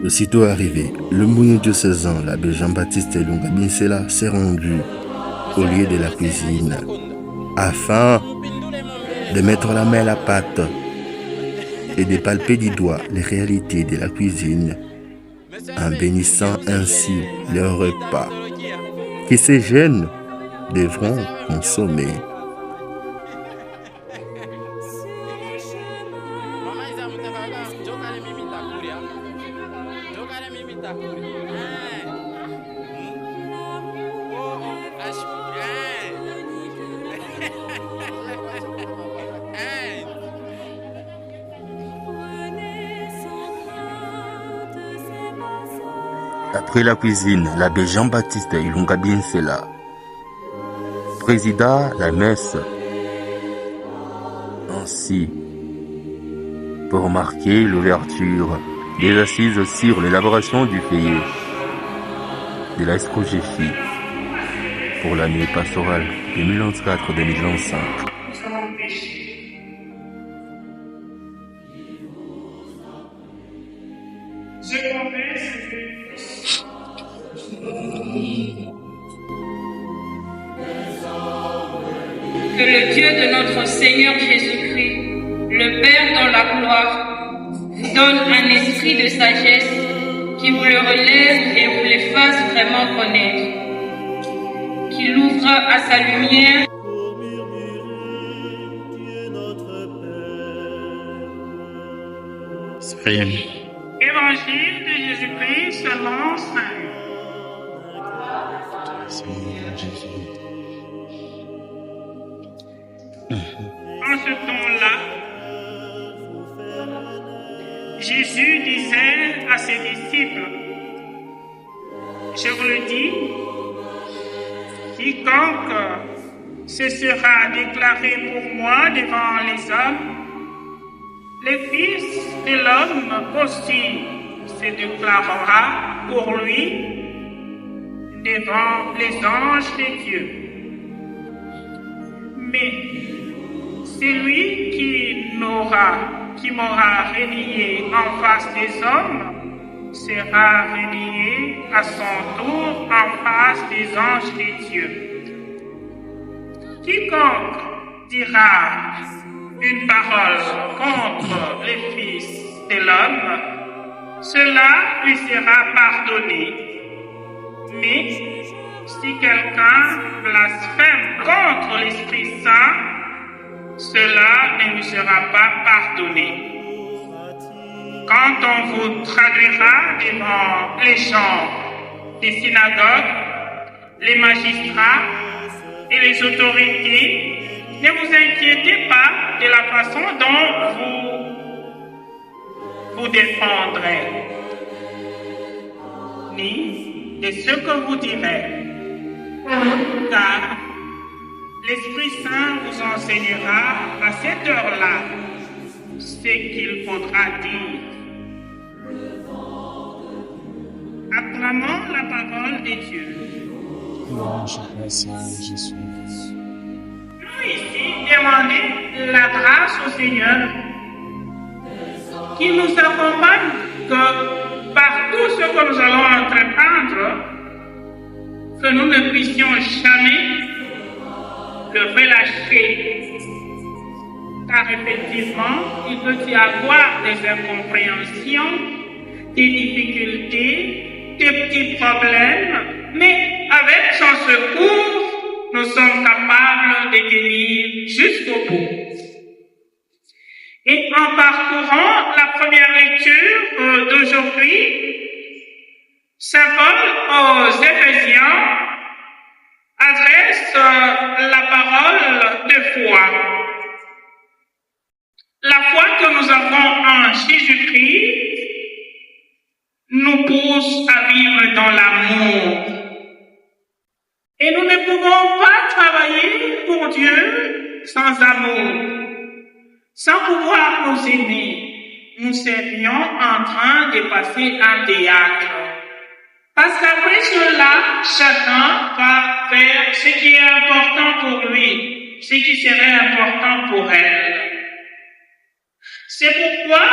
Aussitôt arrivé, le moyen diocésain, l'abbé Jean-Baptiste Elunga Binsela, s'est rendu au lieu de la cuisine afin de mettre la main à la pâte et de palper du doigt les réalités de la cuisine en bénissant ainsi leur repas que ces jeunes devront consommer. Après la cuisine, l'abbé Jean-Baptiste Elunga Binsela présida la messe ainsi pour marquer l'ouverture des assises sur l'élaboration du feuillet de la SCOGEFI pour l'année pastorale 2024-2025. Que le Dieu de notre Seigneur Jésus-Christ, le Père dans la gloire, vous donne un esprit de sagesse qui vous le relève et vous les fasse vraiment connaître, qu'il ouvre à sa lumière. Évangile de Jésus-Christ selon Saint. En ce temps-là, Jésus disait à ses disciples, je vous le dis, quiconque se sera déclaré pour moi devant les hommes, le Fils de l'homme aussi se déclarera pour lui devant les anges de Dieu. Mais celui qui m'aura renié en face des hommes sera renié à son tour en face des anges de Dieu. Quiconque dira une parole contre le Fils de l'homme, cela lui sera pardonné. Mais si quelqu'un blasphème contre l'Esprit Saint, cela ne lui sera pas pardonné. Quand on vous traduira devant les gens des synagogues, les magistrats et les autorités, ne vous inquiétez pas de la façon dont vous défendrez, ni de ce que vous direz, car l'Esprit Saint vous enseignera à cette heure-là ce qu'il faudra dire. Acclamons la parole de Dieu. Nous ici demandons la grâce au Seigneur qui nous accompagne, que par tout ce que nous allons entreprendre, que nous ne puissions jamais le relâcher. Car effectivement, il peut y avoir des incompréhensions, des difficultés, des petits problèmes, mais avec son secours, nous sommes capables de tenir jusqu'au bout. Et en parcourant la première lecture d'aujourd'hui, Saint Paul aux Éphésiens adresse la parole de foi. La foi que nous avons en Jésus-Christ nous pousse à vivre dans l'amour. Et nous ne pouvons pas travailler pour Dieu sans amour. Sans pouvoir nous aimer, nous serions en train de passer un théâtre. Parce qu'après cela, chacun va faire ce qui est important pour lui, ce qui serait important pour elle. C'est pourquoi